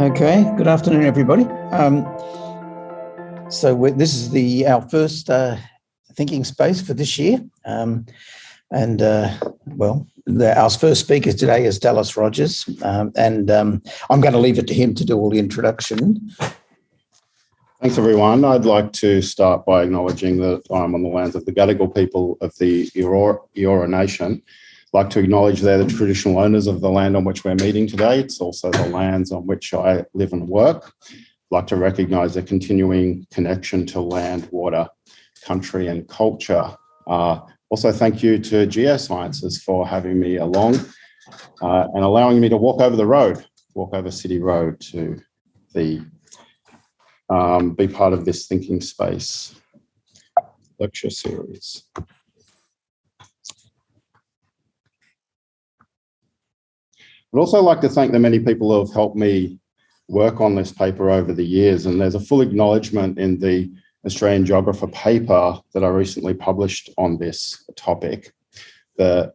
Okay, good afternoon, everybody. This is our first thinking space for this year. Our first speaker today is Dallas Rogers, I'm going to leave it to him to do all the introduction. Thanks, everyone. I'd like to start by acknowledging that I'm on the lands of the Gadigal people of the Eora Nation. I'd like to acknowledge they're the traditional owners of the land on which we're meeting today. It's also the lands on which I live and work. I'd like to recognise their continuing connection to land, water, country and culture. Also, thank you to Geosciences for having me along and allowing me to walk over City Road to be part of this thinking space lecture series. I'd also like to thank the many people who have helped me work on this paper over the years, and there's a full acknowledgement in the Australian Geographer paper that I recently published on this topic. The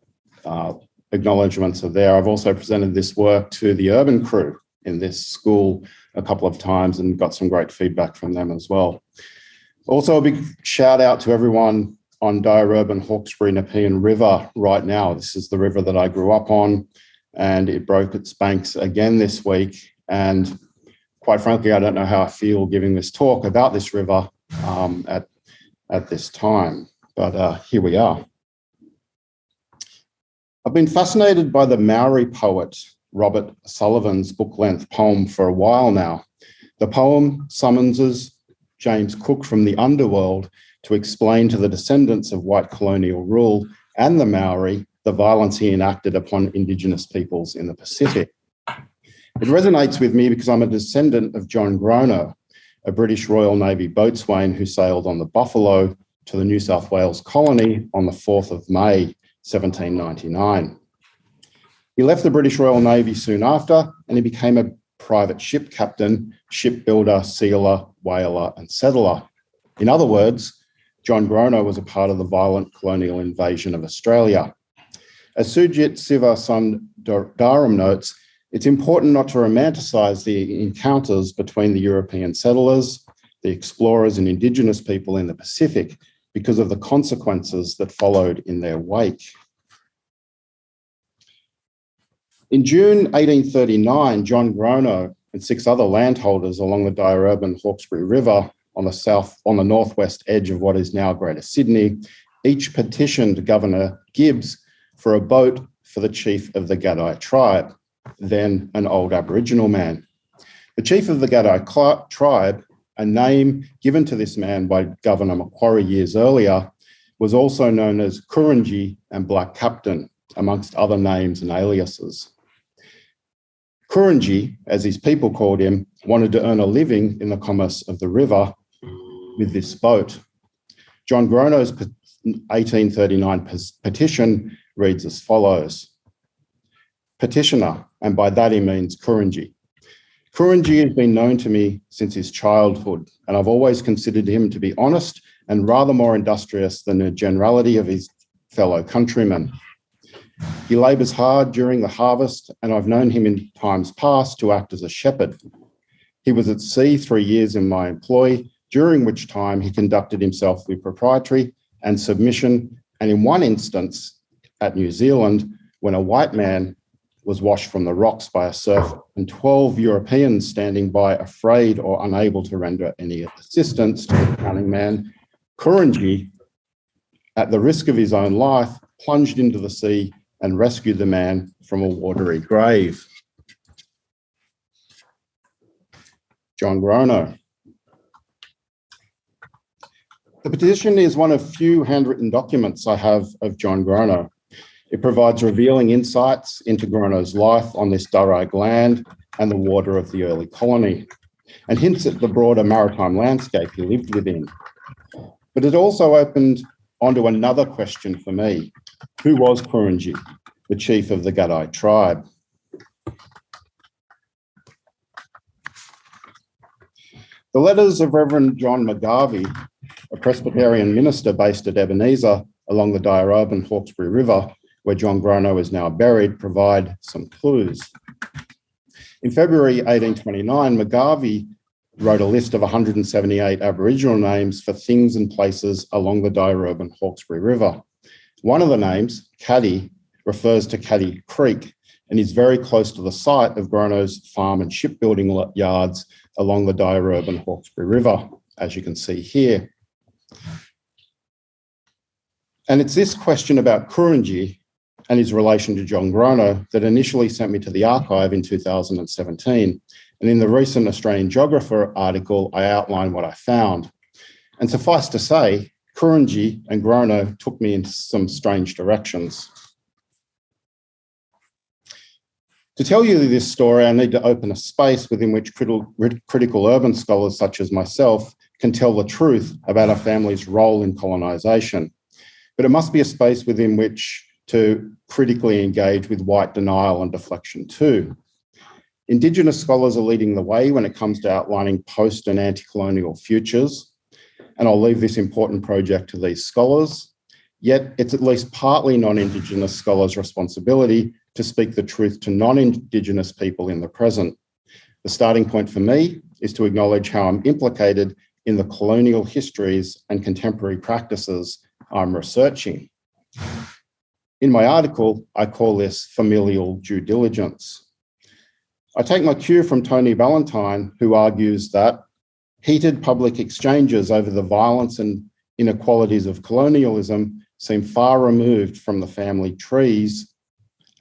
acknowledgements are there. I've also presented this work to the urban crew in this school a couple of times and got some great feedback from them as well. Also, a big shout out to everyone on Dirurban Hawkesbury Nepean River right now. This is the river that I grew up on, and it broke its banks again this week. And quite frankly, I don't know how I feel giving this talk about this river at this time, but here we are. I've been fascinated by the Maori poet Robert Sullivan's book-length poem for a while now. The poem summonses James Cook from the underworld to explain to the descendants of white colonial rule and the Maori the violence he enacted upon Indigenous peoples in the Pacific. It resonates with me because I'm a descendant of John Grono, a British Royal Navy boatswain who sailed on the Buffalo to the New South Wales colony on the 4th of May, 1799. He left the British Royal Navy soon after, and he became a private ship captain, shipbuilder, sealer, whaler, and settler. In other words, John Grono was a part of the violent colonial invasion of Australia. As Sujit Siva Sundaram notes, it's important not to romanticise the encounters between the European settlers, the explorers and Indigenous people in the Pacific because of the consequences that followed in their wake. In June 1839, John Grono and 6 other landholders along the Dirurban Hawkesbury River on the northwest edge of what is now Greater Sydney, each petitioned Governor Gibbs for a boat for the chief of the Gadai tribe, then an old Aboriginal man. The chief of the Gadai tribe, a name given to this man by Governor Macquarie years earlier, was also known as Kurungi and Black Captain, amongst other names and aliases. Kurungi, as his people called him, wanted to earn a living in the commerce of the river with this boat. John Grono's 1839 petition reads as follows. Petitioner, and by that he means Kurungi. Kurungi has been known to me since his childhood, and I've always considered him to be honest and rather more industrious than the generality of his fellow countrymen. He labours hard during the harvest, and I've known him in times past to act as a shepherd. He was at sea 3 years in my employ, during which time he conducted himself with propriety and submission, and in one instance at New Zealand, when a white man was washed from the rocks by a surf and 12 Europeans standing by afraid or unable to render any assistance to the drowning man, Kurungi, at the risk of his own life, plunged into the sea and rescued the man from a watery grave. John Grono. The petition is one of few handwritten documents I have of John Grono. It provides revealing insights into Grono's life on this Darug land and the water of the early colony, and hints at the broader maritime landscape he lived within. But it also opened onto another question for me. Who was Kurungi, the chief of the Gadai tribe? The letters of Reverend John McGarvey, a Presbyterian minister based at Ebenezer along the Dirurban Hawkesbury River, where John Grono is now buried, provide some clues. In February 1829, McGarvey wrote a list of 178 Aboriginal names for things and places along the Dirurban Hawkesbury River. One of the names, Caddy, refers to Caddy Creek and is very close to the site of Grono's farm and shipbuilding yards along the Dirurban Hawkesbury River, as you can see here. And it's this question about Kurunji and his relation to John Grono that initially sent me to the archive in 2017. And in the recent Australian Geographer article, I outlined what I found. And suffice to say, Kurunji and Grono took me in some strange directions. To tell you this story, I need to open a space within which critical urban scholars such as myself can tell the truth about a family's role in colonisation. But it must be a space within which to critically engage with white denial and deflection too. Indigenous scholars are leading the way when it comes to outlining post and anti-colonial futures, and I'll leave this important project to these scholars, yet it's at least partly non-Indigenous scholars' responsibility to speak the truth to non-Indigenous people in the present. The starting point for me is to acknowledge how I'm implicated in the colonial histories and contemporary practices I'm researching. In my article, I call this familial due diligence. I take my cue from Tony Ballantyne, who argues that heated public exchanges over the violence and inequalities of colonialism seem far removed from the family trees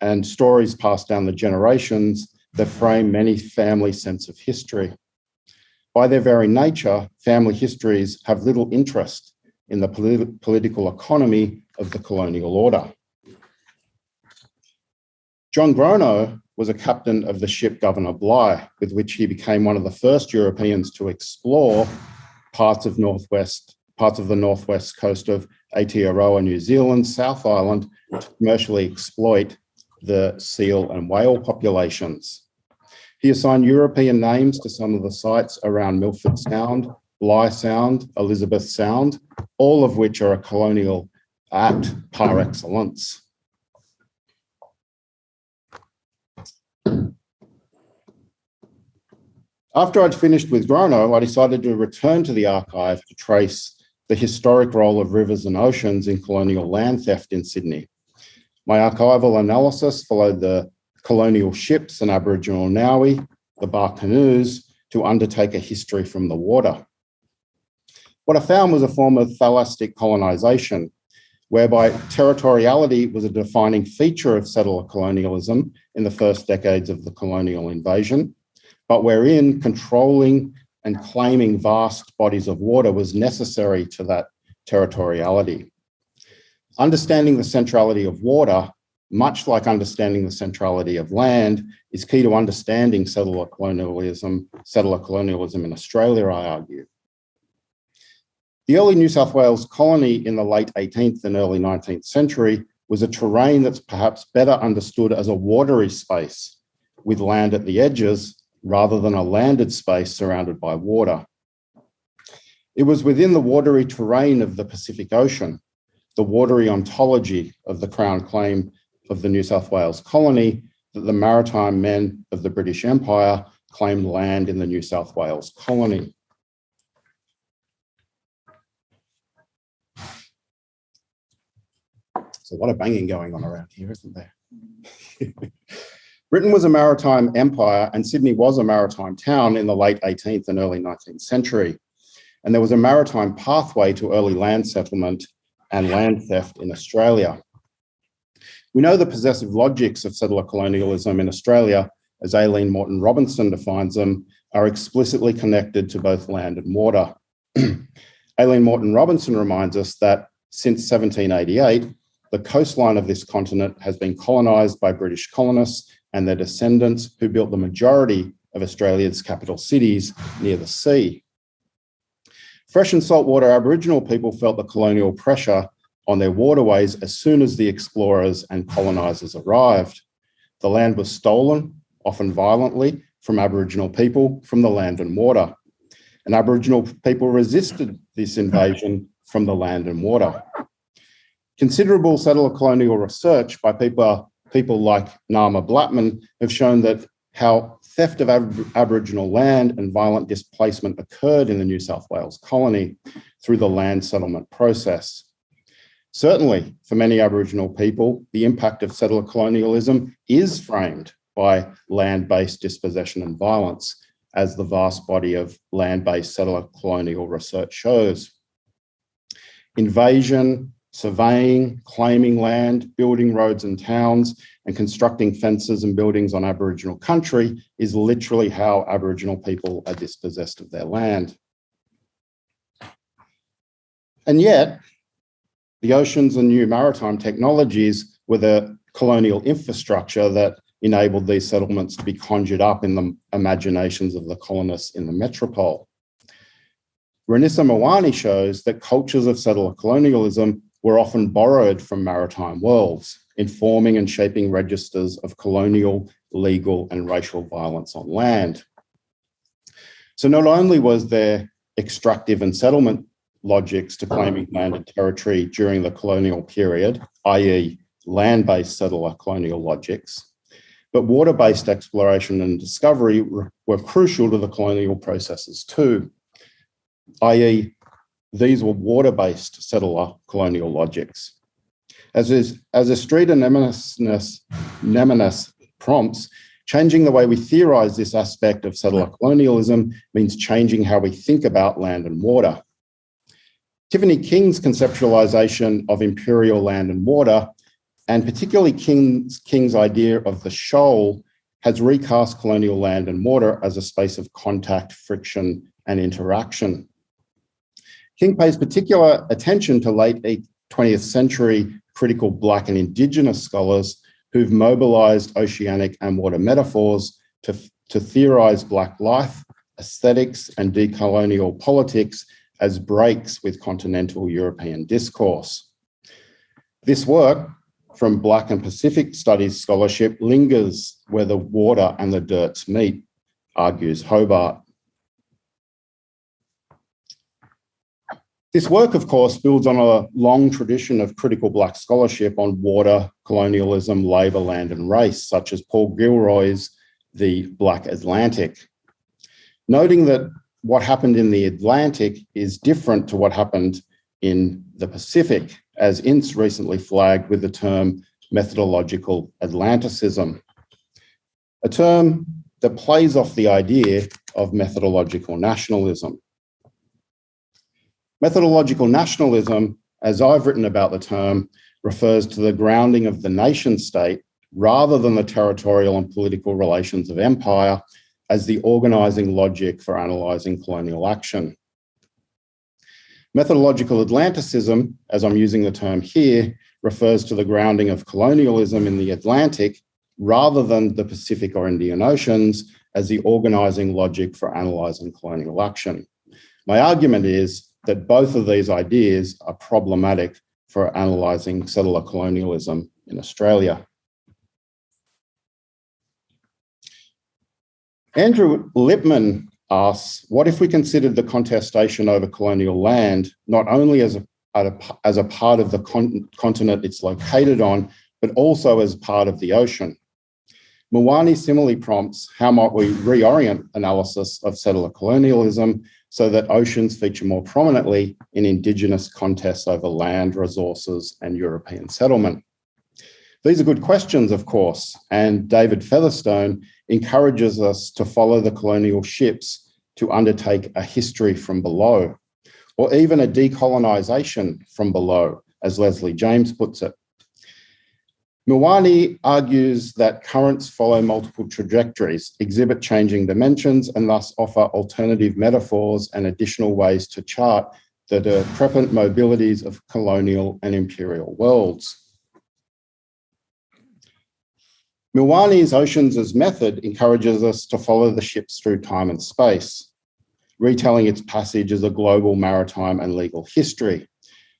and stories passed down the generations that frame many families' sense of history. By their very nature, family histories have little interest in the political economy of the colonial order. John Grono was a captain of the ship Governor Bligh, with which he became one of the first Europeans to explore parts of the northwest coast of Aotearoa, New Zealand, South Island, to commercially exploit the seal and whale populations. He assigned European names to some of the sites around Milford Sound, Bligh Sound, Elizabeth Sound, all of which are a colonial act par excellence. After I'd finished with Grono, I decided to return to the archive to trace the historic role of rivers and oceans in colonial land theft in Sydney. My archival analysis followed the colonial ships and Aboriginal Ngawi, the bark canoes, to undertake a history from the water. What I found was a form of thalastic colonisation, whereby territoriality was a defining feature of settler colonialism in the first decades of the colonial invasion, but wherein controlling and claiming vast bodies of water was necessary to that territoriality. Understanding the centrality of water, much like understanding the centrality of land, is key to understanding settler colonialism in Australia, I argue. The early New South Wales colony in the late 18th and early 19th century was a terrain that's perhaps better understood as a watery space with land at the edges rather than a landed space surrounded by water. It was within the watery terrain of the Pacific Ocean, the watery ontology of the Crown claim of the New South Wales colony, that the maritime men of the British Empire claimed land in the New South Wales colony. So what a banging going on around here, isn't there? Britain was a maritime empire and Sydney was a maritime town in the late 18th and early 19th century. And there was a maritime pathway to early land settlement and land theft in Australia. We know the possessive logics of settler colonialism in Australia, as Aileen Moreton Robinson defines them, are explicitly connected to both land and water. Aileen Moreton Robinson reminds us that since 1788, the coastline of this continent has been colonised by British colonists and their descendants who built the majority of Australia's capital cities near the sea. Fresh and saltwater Aboriginal people felt the colonial pressure on their waterways as soon as the explorers and colonisers arrived. The land was stolen, often violently, from Aboriginal people from the land and water. And Aboriginal people resisted this invasion from the land and water. Considerable settler colonial research by people like Nama Blattman have shown that how theft of Aboriginal land and violent displacement occurred in the New South Wales colony through the land settlement process. Certainly, for many Aboriginal people, the impact of settler colonialism is framed by land-based dispossession and violence, as the vast body of land-based settler colonial research shows. Invasion, surveying, claiming land, building roads and towns, and constructing fences and buildings on Aboriginal country is literally how Aboriginal people are dispossessed of their land. And yet, the oceans and new maritime technologies were the colonial infrastructure that enabled these settlements to be conjured up in the imaginations of the colonists in the metropole. Ranissa Mawani shows that cultures of settler colonialism were often borrowed from maritime worlds, informing and shaping registers of colonial, legal, and racial violence on land. So not only was there extractive and settlement logics to claiming land and territory during the colonial period, i.e. land-based settler colonial logics, but water-based exploration and discovery were crucial to the colonial processes too, i.e. these were water-based settler colonial logics. As Estrida Nemesis prompts, changing the way we theorise this aspect of settler colonialism means changing how we think about land and water. Tiffany King's conceptualisation of imperial land and water, and particularly King's idea of the shoal, has recast colonial land and water as a space of contact, friction, and interaction. King pays particular attention to late 20th century critical Black and Indigenous scholars who've mobilised oceanic and water metaphors to theorise Black life, aesthetics, and decolonial politics as breaks with continental European discourse. This work from Black and Pacific studies scholarship lingers where the water and the dirts meet, argues Hobart. This work, of course, builds on a long tradition of critical Black scholarship on water, colonialism, labour, land and race, such as Paul Gilroy's The Black Atlantic. Noting that what happened in the Atlantic is different to what happened in the Pacific, as Ince recently flagged with the term methodological Atlanticism, a term that plays off the idea of methodological nationalism. Methodological nationalism, as I've written about the term, refers to the grounding of the nation state rather than the territorial and political relations of empire as the organising logic for analysing colonial action. Methodological Atlanticism, as I'm using the term here, refers to the grounding of colonialism in the Atlantic rather than the Pacific or Indian Oceans as the organising logic for analysing colonial action. My argument is that both of these ideas are problematic for analysing settler colonialism in Australia. Andrew Lipman asks, what if we considered the contestation over colonial land not only as a part of the continent it's located on, but also as part of the ocean? Mawani similarly prompts, how might we reorient analysis of settler colonialism so that oceans feature more prominently in Indigenous contests over land, resources, and European settlement? These are good questions, of course, and David Featherstone encourages us to follow the colonial ships to undertake a history from below, or even a decolonisation from below, as Leslie James puts it. Mawani argues that currents follow multiple trajectories, exhibit changing dimensions, and thus offer alternative metaphors and additional ways to chart the decrepit mobilities of colonial and imperial worlds. Mawani's Oceans as method encourages us to follow the ships through time and space, retelling its passage as a global maritime and legal history.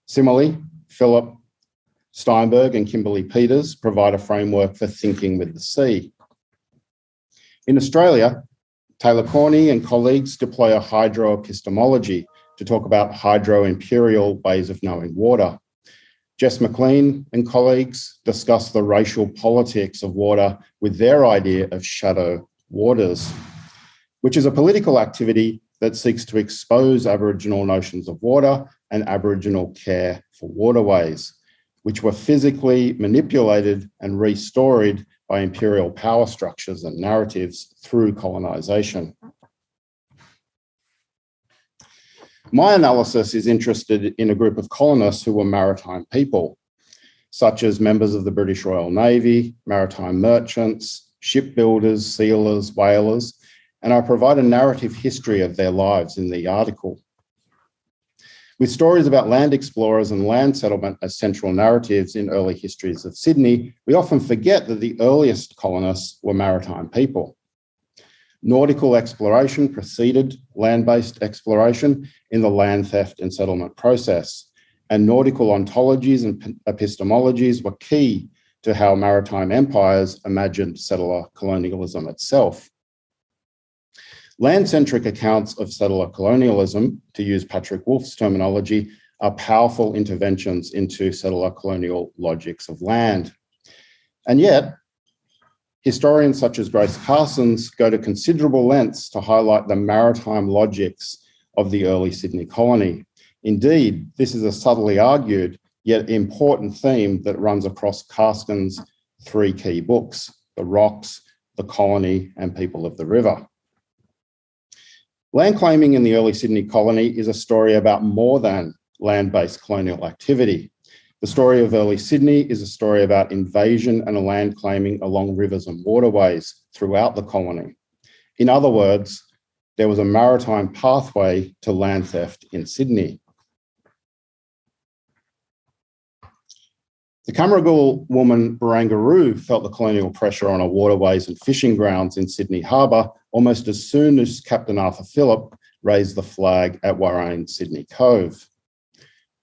Similarly, Philip Steinberg and Kimberly Peters provide a framework for thinking with the sea. In Australia, Taylor Corney and colleagues deploy a hydroepistemology to talk about hydro-imperial ways of knowing water. Jess McLean and colleagues discuss the racial politics of water with their idea of shadow waters, which is a political activity that seeks to expose Aboriginal notions of water and Aboriginal care for waterways, which were physically manipulated and restored by imperial power structures and narratives through colonisation. My analysis is interested in a group of colonists who were maritime people, such as members of the British Royal Navy, maritime merchants, shipbuilders, sealers, whalers, and I provide a narrative history of their lives in the article. With stories about land explorers and land settlement as central narratives in early histories of Sydney, we often forget that the earliest colonists were maritime people. Nautical exploration preceded land-based exploration in the land theft and settlement process, and nautical ontologies and epistemologies were key to how maritime empires imagined settler colonialism itself. Land-centric accounts of settler colonialism, to use Patrick Wolf's terminology, are powerful interventions into settler colonial logics of land. And yet, historians such as Grace Carsons go to considerable lengths to highlight the maritime logics of the early Sydney colony. Indeed, this is a subtly argued, yet important theme that runs across Carson's three key books, The Rocks, The Colony, and People of the River. Land claiming in the early Sydney colony is a story about more than land-based colonial activity. The story of early Sydney is a story about invasion and land claiming along rivers and waterways throughout the colony. In other words, there was a maritime pathway to land theft in Sydney. The Camaragal woman Barangaroo felt the colonial pressure on her waterways and fishing grounds in Sydney Harbour almost as soon as Captain Arthur Phillip raised the flag at Warrane Sydney Cove.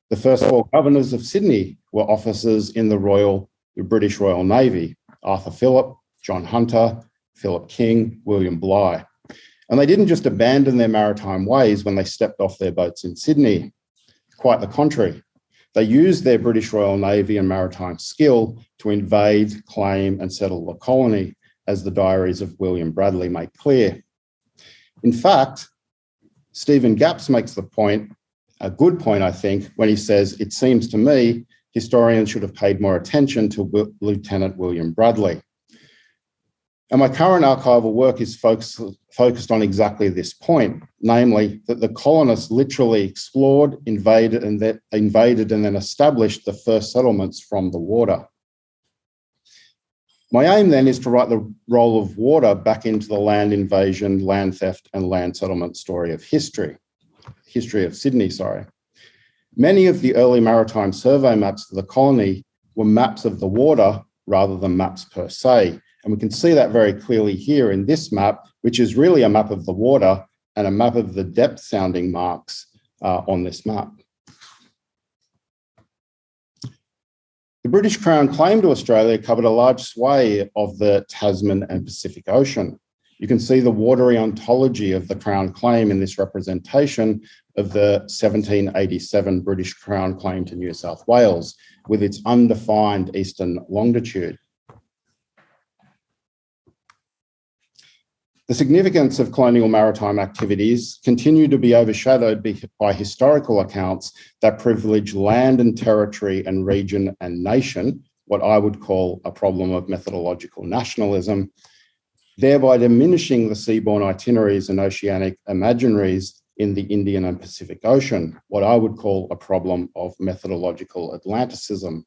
The first four governors of Sydney were officers in the British Royal Navy: Arthur Phillip, John Hunter, Philip King, William Bligh. And they didn't just abandon their maritime ways when they stepped off their boats in Sydney. Quite the contrary. They used their British Royal Navy and maritime skill to invade, claim, and settle the colony, as the diaries of William Bradley make clear. In fact, Stephen Gapps makes the point, a good point, I think, when he says, "It seems to me historians should have paid more attention to Lieutenant William Bradley." And my current archival work is focused on exactly this point, namely that the colonists literally explored, invaded, and then established the first settlements from the water. My aim then is to write the role of water back into the land invasion, land theft, and land settlement story of history of Sydney, sorry. Many of the early maritime survey maps of the colony were maps of the water rather than maps per se. And we can see that very clearly here in this map, which is really a map of the water and a map of the depth sounding marks on this map. The British Crown claim to Australia covered a large swathe of the Tasman and Pacific Ocean. You can see the watery ontology of the Crown claim in this representation of the 1787 British Crown claim to New South Wales, with its undefined eastern longitude. The significance of colonial maritime activities continue to be overshadowed by historical accounts that privilege land and territory and region and nation, what I would call a problem of methodological nationalism, thereby diminishing the seaborne itineraries and oceanic imaginaries in the Indian and Pacific Ocean, what I would call a problem of methodological Atlanticism.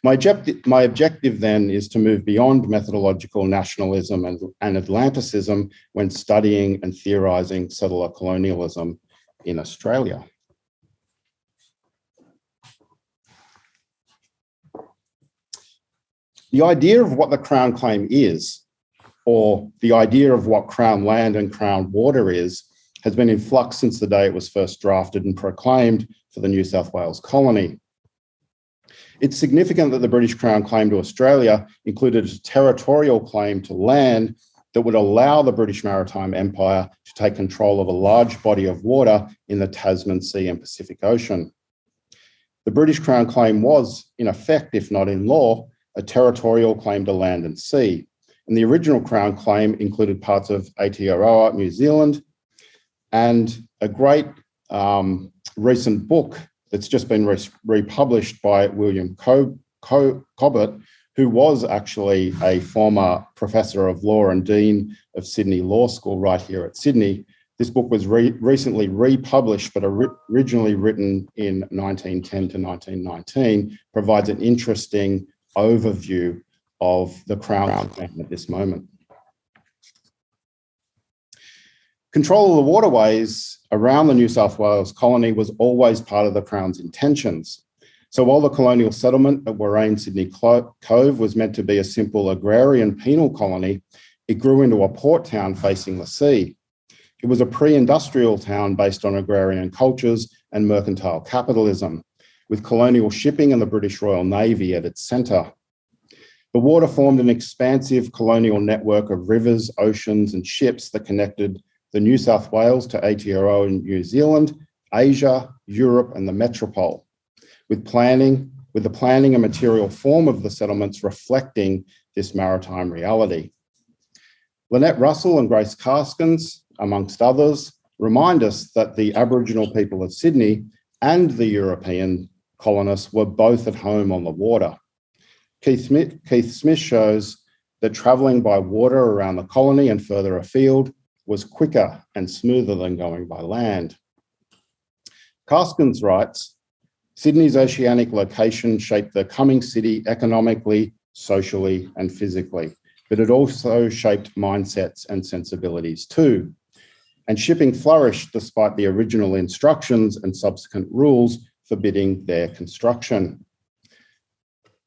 My objective then is to move beyond methodological nationalism and Atlanticism when studying and theorising settler colonialism in Australia. The idea of what the Crown claim is, or the idea of what Crown land and Crown water is, has been in flux since the day it was first drafted and proclaimed for the New South Wales colony. It's significant that the British Crown claim to Australia included a territorial claim to land that would allow the British Maritime Empire to take control of a large body of water in the Tasman Sea and Pacific Ocean. The British Crown claim was, in effect, if not in law, a territorial claim to land and sea. And the original Crown claim included parts of Aotearoa, New Zealand, and a great recent book that's just been republished by William Cobbett, who was actually a former professor of law and dean of Sydney Law School right here at Sydney. This book was recently republished, but originally written in 1910 to 1919, provides an interesting overview of the Crown plan at this moment. Control of the waterways around the New South Wales colony was always part of the Crown's intentions. So while the colonial settlement at Warrane Sydney Cove was meant to be a simple agrarian penal colony, it grew into a port town facing the sea. It was a pre-industrial town based on agrarian cultures and mercantile capitalism, with colonial shipping and the British Royal Navy at its centre. The water formed an expansive colonial network of rivers, oceans, and ships that connected the New South Wales to Aotearoa in New Zealand, Asia, Europe, and the metropole, with the planning and material form of the settlements reflecting this maritime reality. Lynette Russell and Grace Karskens, amongst others, remind us that the Aboriginal people of Sydney and the European colonists were both at home on the water. Keith Smith shows that travelling by water around the colony and further afield was quicker and smoother than going by land. Karskens writes, Sydney's oceanic location shaped the coming city economically, socially, and physically, but it also shaped mindsets and sensibilities too. And shipping flourished despite the original instructions and subsequent rules forbidding their construction.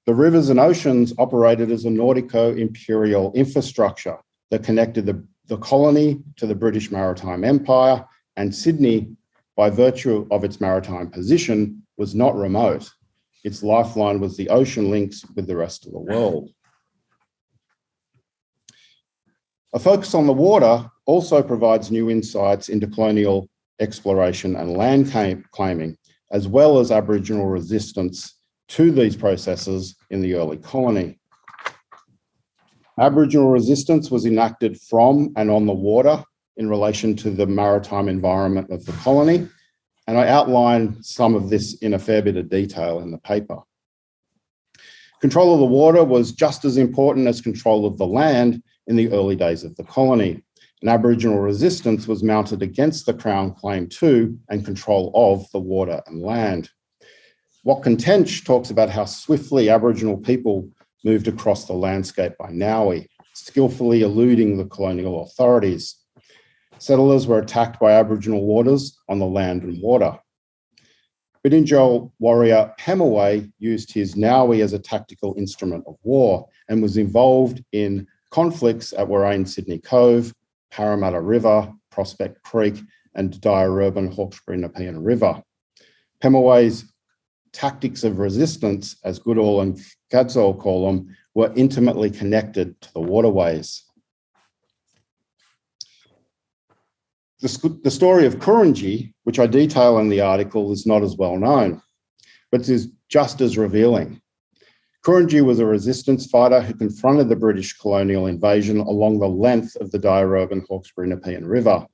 The rivers and oceans operated as a nautico-imperial infrastructure that connected the colony to the British Maritime Empire, and Sydney, by virtue of its maritime position, was not remote. Its lifeline was the ocean links with the rest of the world. A focus on the water also provides new insights into colonial exploration and land claiming, as well as Aboriginal resistance to these processes in the early colony. Aboriginal resistance was enacted from and on the water in relation to the maritime environment of the colony, and I outline some of this in a fair bit of detail in the paper. Control of the water was just as important as control of the land in the early days of the colony, and Aboriginal resistance was mounted against the Crown claim to and control of the water and land. Watkin Tench talks about how swiftly Aboriginal people moved across the landscape by Nowie, skillfully eluding the colonial authorities. Settlers were attacked by Aboriginal warders on the land and water. Bidinjol warrior Hemaway used his Nowie as a tactical instrument of war and was involved in conflicts at Warrane Sydney Cove, Parramatta River, Prospect Creek, and Diarurban Hawkesbury Nepean River. Hemaway's tactics of resistance, as Goodall and Gadsall call them, were intimately connected to the waterways. The story of Kurungi, which I detail in the article, is not as well known, but is just as revealing. Kurungi was a resistance fighter who confronted the British colonial invasion along the length of the Diarurban Hawkesbury Nepean River.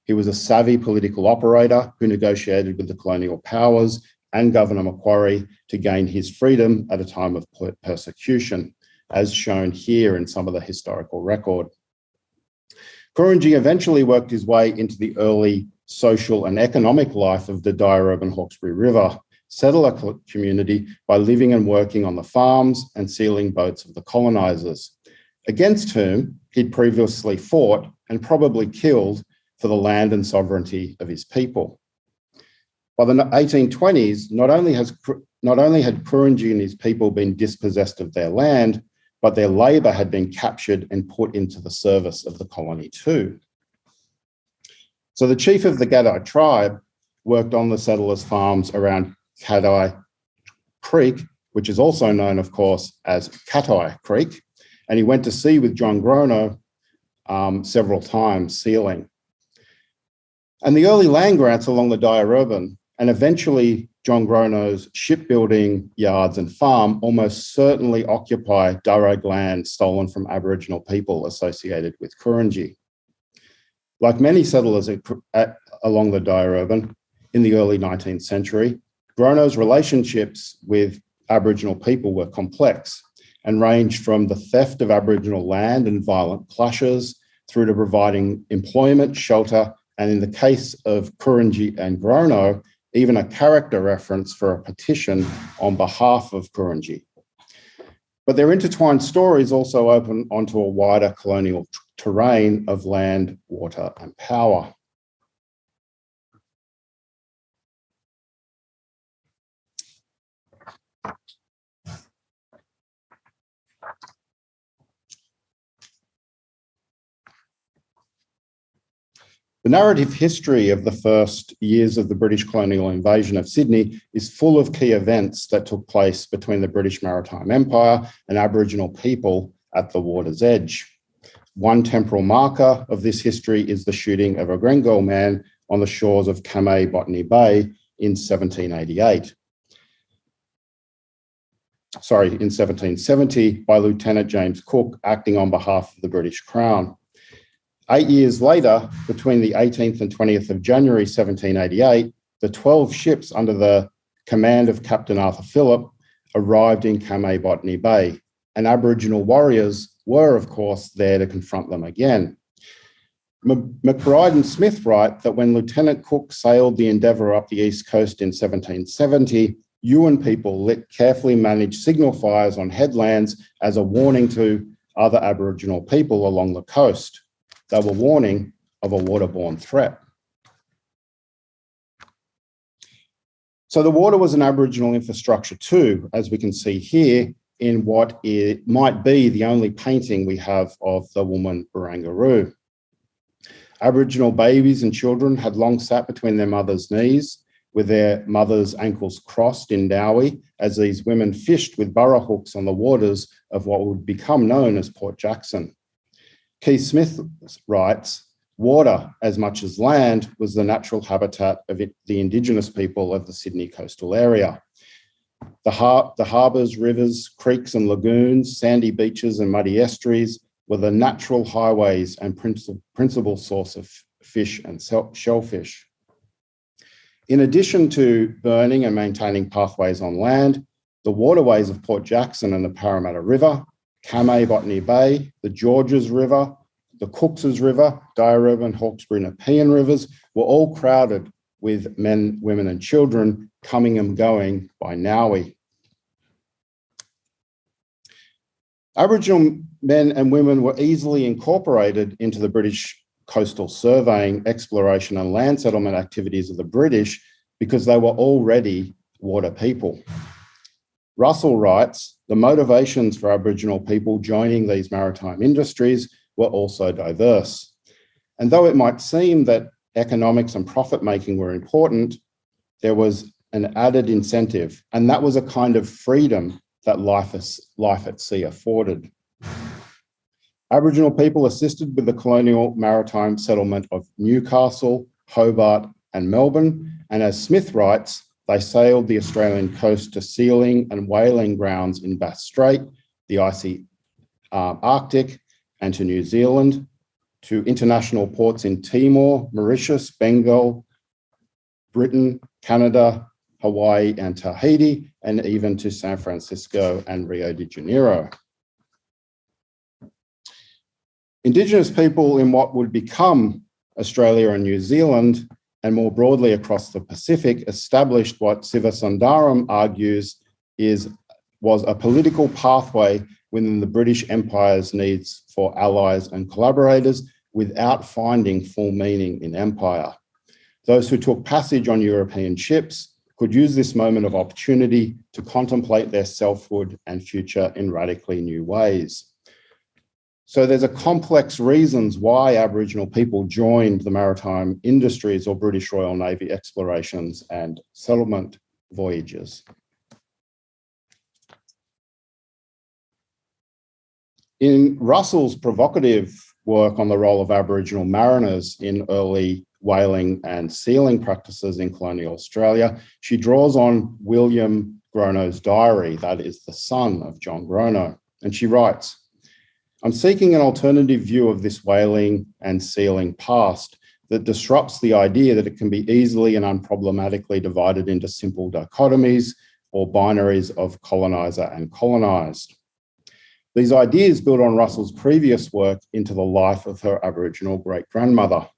He was a savvy political operator who negotiated with the colonial powers and Governor Macquarie to gain his freedom at a time of persecution, as shown here in some of the historical record. Kurungi eventually worked his way into the early social and economic life of the Diarurban Hawkesbury River settler community by living and working on the farms and sealing boats of the colonisers, against whom he'd previously fought and probably killed for the land and sovereignty of his people. By the 1820s, not only had Kurungi and his people been dispossessed of their land, but their labour had been captured and put into the service of the colony too. So the chief of the Gadai tribe worked on the settlers' farms around Gadai Creek, which is also known, of course, as Katai Creek, and he went to sea with John Grono several times sealing. And the early land grants along the Diarurban and eventually John Grono's shipbuilding yards and farm almost certainly occupy Darug land stolen from Aboriginal people associated with Kurunji. Like many settlers along the Diurban in the early 19th century, Grono's relationships with Aboriginal people were complex and ranged from the theft of Aboriginal land and violent clashes through to providing employment, shelter, and in the case of Kurunji and Grono, even a character reference for a petition on behalf of Kurunji. But their intertwined stories also open onto a wider colonial terrain of land, water, and power. The narrative history of the first years of the British colonial invasion of Sydney is full of key events that took place between the British Maritime Empire and Aboriginal people at the water's edge. One temporal marker of this history is the shooting of a Grengal man on the shores of Kamay Botany Bay in 1788. In 1770 by Lieutenant James Cook, acting on behalf of the British Crown. 8 years later, between the 18th and 20th of January 1788, the 12 ships under the command of Captain Arthur Phillip arrived in Kamay Botany Bay, and Aboriginal warriors were, of course, there to confront them again. McBride and Smith write that when Lieutenant Cook sailed the Endeavour up the east coast in 1770, Yuin people lit carefully managed signal fires on headlands as a warning to other Aboriginal people along the coast. They were warning of a waterborne threat. So the water was an Aboriginal infrastructure too, as we can see here in what it might be the only painting we have of the woman Barangaroo. Aboriginal babies and children had long sat between their mothers' knees with their mothers' ankles crossed in Dowie as these women fished with burra hooks on the waters of what would become known as Port Jackson. Keith Smith writes, water, as much as land, was the natural habitat of the Indigenous people of the Sydney coastal area. The harbours, rivers, creeks and lagoons, sandy beaches and muddy estuaries were the natural highways and principal source of fish and shellfish. In addition to burning and maintaining pathways on land, the waterways of Port Jackson and the Parramatta River, Kamay Botany Bay, the Georges River, the Cooks's River, Diurban and Hawkesbury Nepean rivers were all crowded with men, women and children coming and going by Nowie. Aboriginal men and women were easily incorporated into the British coastal surveying, exploration and land settlement activities of the British because they were already water people. Russell writes, the motivations for Aboriginal people joining these maritime industries were also diverse. And though it might seem that economics and profit making were important, there was an added incentive, and that was a kind of freedom that life at sea afforded. Aboriginal people assisted with the colonial maritime settlement of Newcastle, Hobart and Melbourne, and as Smith writes, they sailed the Australian coast to sealing and whaling grounds in Bass Strait, the icy Arctic, and to New Zealand, to international ports in Timor, Mauritius, Bengal, Britain, Canada, Hawaii and Tahiti, and even to San Francisco and Rio de Janeiro. Indigenous people in what would become Australia and New Zealand, and more broadly across the Pacific, established what Sivasundaram argues was a political pathway within the British Empire's needs for allies and collaborators without finding full meaning in empire. Those who took passage on European ships could use this moment of opportunity to contemplate their selfhood and future in radically new ways. So there's a complex reasons why Aboriginal people joined the maritime industries or British Royal Navy explorations and settlement voyages. In Russell's provocative work on the role of Aboriginal mariners in early whaling and sealing practices in colonial Australia, she draws on William Grono's diary, that is the son of John Grono, and she writes, "I'm seeking an alternative view of this whaling and sealing past that disrupts the idea that it can be easily and unproblematically divided into simple dichotomies or binaries of coloniser and colonised. These ideas build on Russell's previous work into the life of her Aboriginal great-grandmother."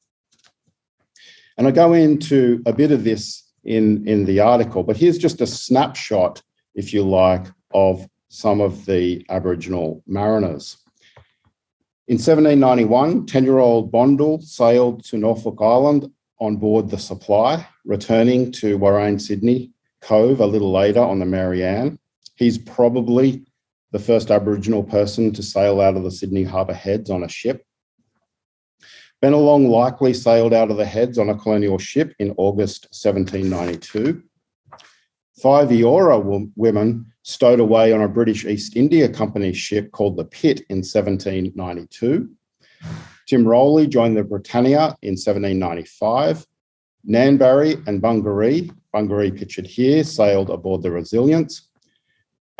And I go into a bit of this in the article, but here's just a snapshot, if you like, of some of the Aboriginal mariners. In 1791, 10-year-old Bondall sailed to Norfolk Island on board the Supply, returning to Warrane Sydney Cove a little later on the Mary Ann. He's probably the first Aboriginal person to sail out of the Sydney Harbour Heads on a ship. Bennelong likely sailed out of the Heads on a colonial ship in August 1792. 5 Eora women stowed away on a British East India Company ship called the Pitt in 1792. Tim Rowley joined the Britannia in 1795. Nanbarry and Bungaree pictured here, sailed aboard the Resilience.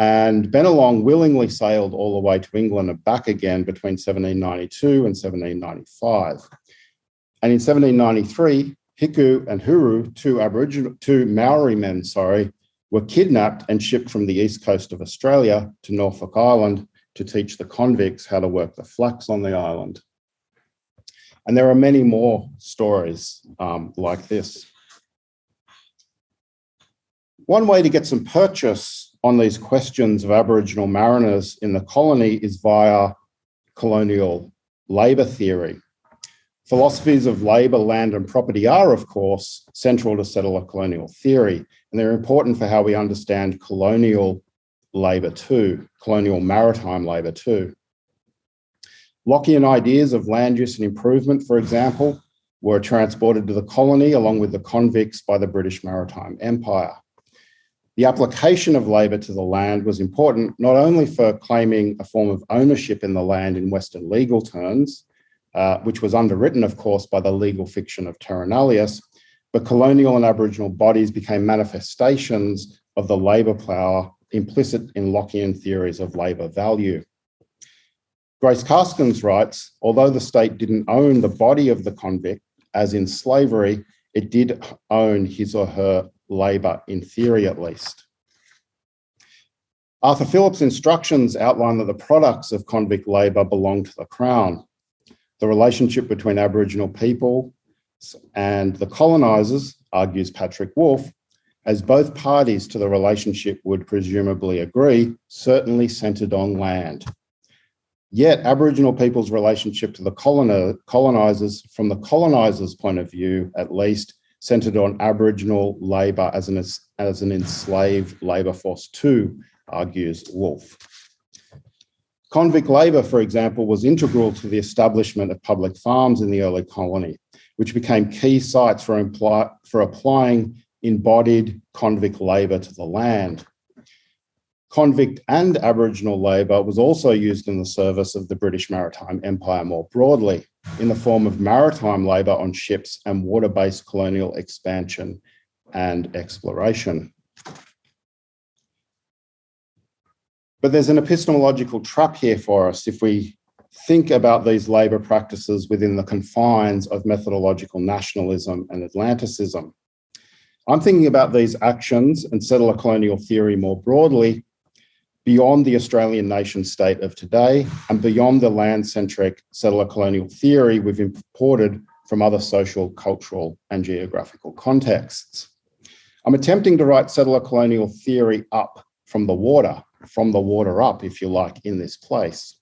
And Bennelong willingly sailed all the way to England and back again between 1792 and 1795. And in 1793, Hiku and Huru, two Maori men, were kidnapped and shipped from the east coast of Australia to Norfolk Island to teach the convicts how to work the flax on the island. And there are many more stories like this. One way to get some purchase on these questions of Aboriginal mariners in the colony is via colonial labour theory. Philosophies of labour, land and property are, of course, central to settler colonial theory, and they're important for how we understand colonial labour too, colonial maritime labour too. Lockean ideas of land use and improvement, for example, were transported to the colony along with the convicts by the British Maritime Empire. The application of labour to the land was important not only for claiming a form of ownership in the land in Western legal terms, which was underwritten, of course, by the legal fiction of Terra Nullius, but colonial and Aboriginal bodies became manifestations of the labour power implicit in Lockean theories of labour value. Grace Karskens writes, although the state didn't own the body of the convict, as in slavery, it did own his or her labour, in theory at least. Arthur Phillip's instructions outline that the products of convict labour belong to the Crown. The relationship between Aboriginal people and the colonisers, argues Patrick Wolfe, as both parties to the relationship would presumably agree, certainly centred on land. Yet Aboriginal people's relationship to the colonisers, from the colonisers' point of view at least, centred on Aboriginal labour as an enslaved labour force too, argues Wolfe. Convict labour, for example, was integral to the establishment of public farms in the early colony, which became key sites for applying embodied convict labour to the land. Convict and Aboriginal labour was also used in the service of the British Maritime Empire more broadly, in the form of maritime labour on ships and water-based colonial expansion and exploration. But there's an epistemological trap here for us if we think about these labour practices within the confines of methodological nationalism and atlanticism. I'm thinking about these actions and settler colonial theory more broadly beyond the Australian nation state of today and beyond the land-centric settler colonial theory we've imported from other social, cultural and geographical contexts. I'm attempting to write settler colonial theory up from the water up, if you like, in this place,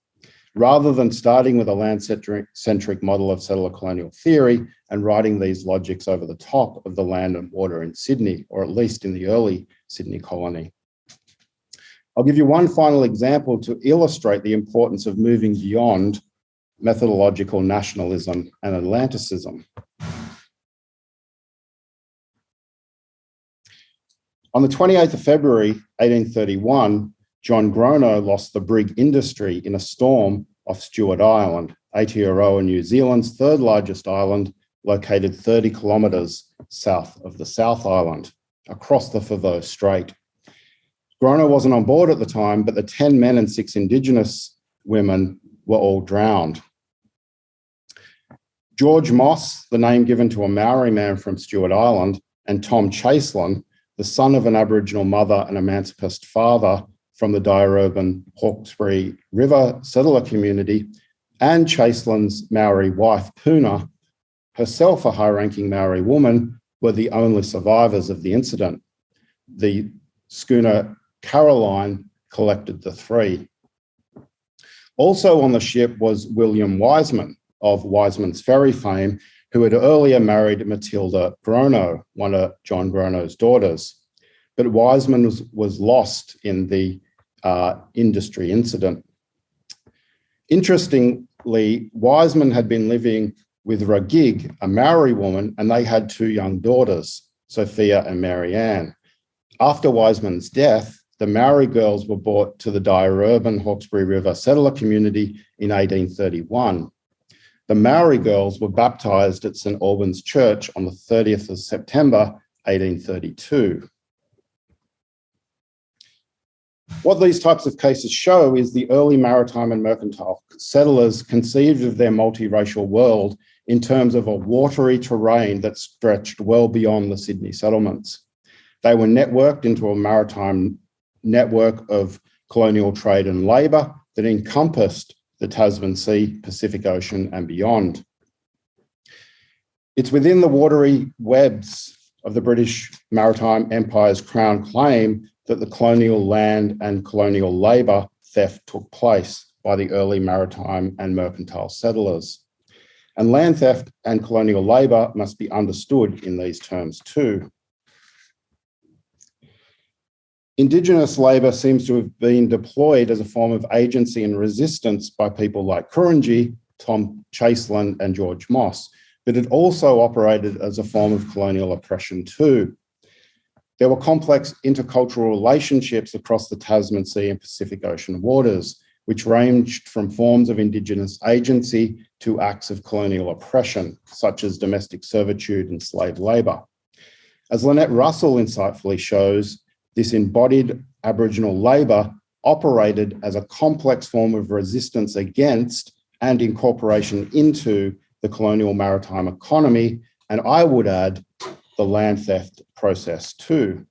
rather than starting with a land-centric model of settler colonial theory and writing these logics over the top of the land and water in Sydney, or at least in the early Sydney colony. I'll give you one final example to illustrate the importance of moving beyond methodological nationalism and atlanticism. On the 28th of February, 1831, John Grono lost the brig Industry in a storm off Stewart Island, Aotearoa, New Zealand's third largest island, located 30 kilometres south of the South Island, across the Foveaux Strait. Grono wasn't on board at the time, but the 10 men and 6 Indigenous women were all drowned. George Moss, the name given to a Maori man from Stewart Island, and Tom Chaselin, the son of an Aboriginal mother and emancipist father from the Diaruban Hawkesbury River settler community, and Chaselin's Maori wife, Puna, herself a high-ranking Maori woman, were the only survivors of the incident. The schooner Caroline collected the 3. Also on the ship was William Wiseman of Wiseman's Ferry fame, who had earlier married Matilda Grono, one of John Grono's daughters. But Wiseman was lost in the industry incident. Interestingly, Wiseman had been living with Ragig, a Maori woman, and they had 2 young daughters, Sophia and Marianne. After Wiseman's death, the Maori girls were brought to the Diaruban Hawkesbury River settler community in 1831. The Maori girls were baptised at St Albans Church on the 30th of September, 1832. What these types of cases show is the early maritime and mercantile settlers conceived of their multiracial world in terms of a watery terrain that stretched well beyond the Sydney settlements. They were networked into a maritime network of colonial trade and labour that encompassed the Tasman Sea, Pacific Ocean and beyond. It's within the watery webs of the British Maritime Empire's Crown claim that the colonial land and colonial labour theft took place by the early maritime and mercantile settlers. And land theft and colonial labour must be understood in these terms too. Indigenous labour seems to have been deployed as a form of agency and resistance by people like Kurungi, Tom Chaselin and George Moss, but it also operated as a form of colonial oppression too. There were complex intercultural relationships across the Tasman Sea and Pacific Ocean waters, which ranged from forms of Indigenous agency to acts of colonial oppression, such as domestic servitude and slave labour. As Lynette Russell insightfully shows, this embodied Aboriginal labour operated as a complex form of resistance against and incorporation into the colonial maritime economy, and I would add, the land theft process too.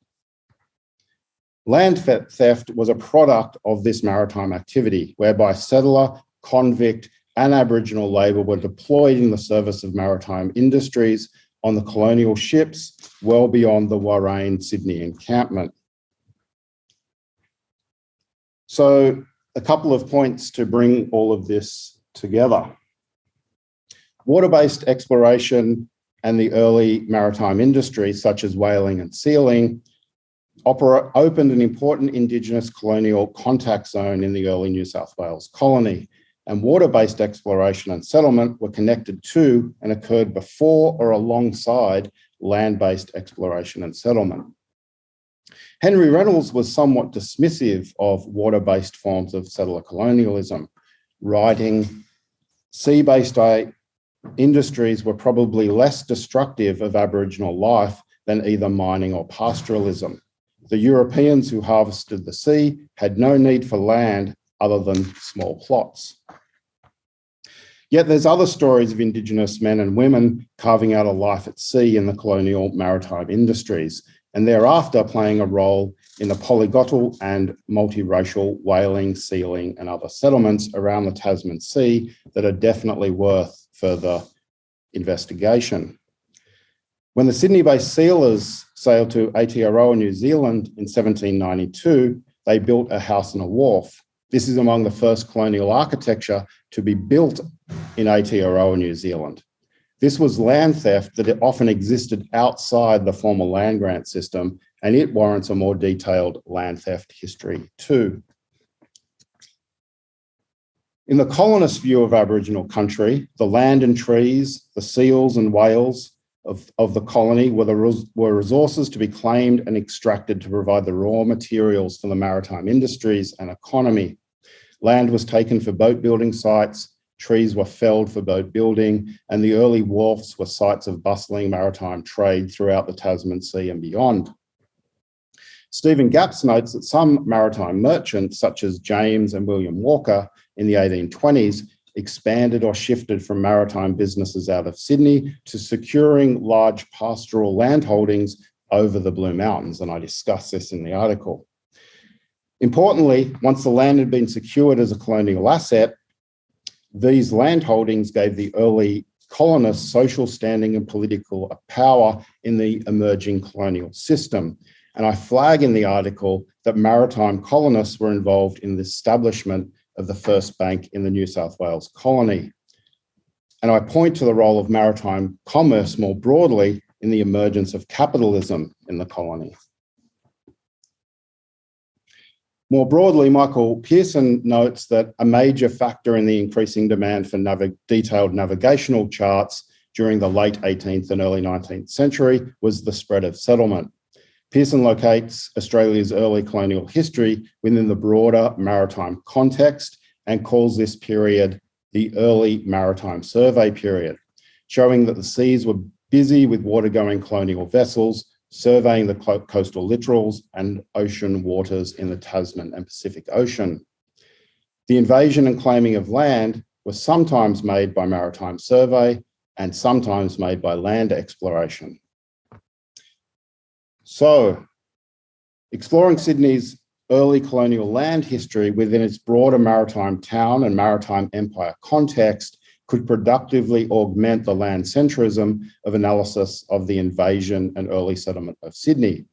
Land theft was a product of this maritime activity, whereby settler, convict, and Aboriginal labour were deployed in the service of maritime industries on the colonial ships well beyond the Warrane Sydney encampment. So a couple of points to bring all of this together. Water-based exploration and the early maritime industries, such as whaling and sealing, opened an important Indigenous colonial contact zone in the early New South Wales colony, and water-based exploration and settlement were connected to and occurred before or alongside land-based exploration and settlement. Henry Reynolds was somewhat dismissive of water-based forms of settler colonialism, writing, sea-based industries were probably less destructive of Aboriginal life than either mining or pastoralism. The Europeans who harvested the sea had no need for land other than small plots. Yet there's other stories of Indigenous men and women carving out a life at sea in the colonial maritime industries, and thereafter playing a role in the polyglottal and multiracial whaling, sealing, and other settlements around the Tasman Sea that are definitely worth further investigation. When the Sydney-based sealers sailed to Aotearoa, New Zealand in 1792, they built a house and a wharf. This is among the first colonial architecture to be built in Aotearoa, New Zealand. This was land theft that often existed outside the formal land grant system, and it warrants a more detailed land theft history too. In the colonist view of Aboriginal country, the land and trees, the seals and whales of the colony were resources to be claimed and extracted to provide the raw materials for the maritime industries and economy. Land was taken for boat building sites, trees were felled for boat building, and the early wharfs were sites of bustling maritime trade throughout the Tasman Sea and beyond. Stephen Gapps notes that some maritime merchants, such as James and William Walker in the 1820s, expanded or shifted from maritime businesses out of Sydney to securing large pastoral landholdings over the Blue Mountains, and I discuss this in the article. Importantly, once the land had been secured as a colonial asset, these landholdings gave the early colonists social standing and political power in the emerging colonial system. And I flag in the article that maritime colonists were involved in the establishment of the first bank in the New South Wales colony. And I point to the role of maritime commerce more broadly in the emergence of capitalism in the colony. More broadly, Michael Pearson notes that a major factor in the increasing demand for detailed navigational charts during the late 18th and early 19th century was the spread of settlement. Pearson locates Australia's early colonial history within the broader maritime context and calls this period the early maritime survey period, showing that the seas were busy with water-going colonial vessels, surveying the coastal littorals and ocean waters in the Tasman and Pacific Ocean. The invasion and claiming of land was sometimes made by maritime survey and sometimes made by land exploration. So, exploring Sydney's early colonial land history within its broader maritime town and maritime empire context could productively augment the land centrism of analysis of the invasion and early settlement of Sydney.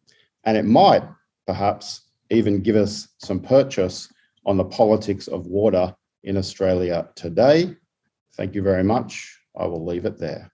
And it might, perhaps, even give us some purchase on the politics of water in Australia today. Thank you very much. I will leave it there.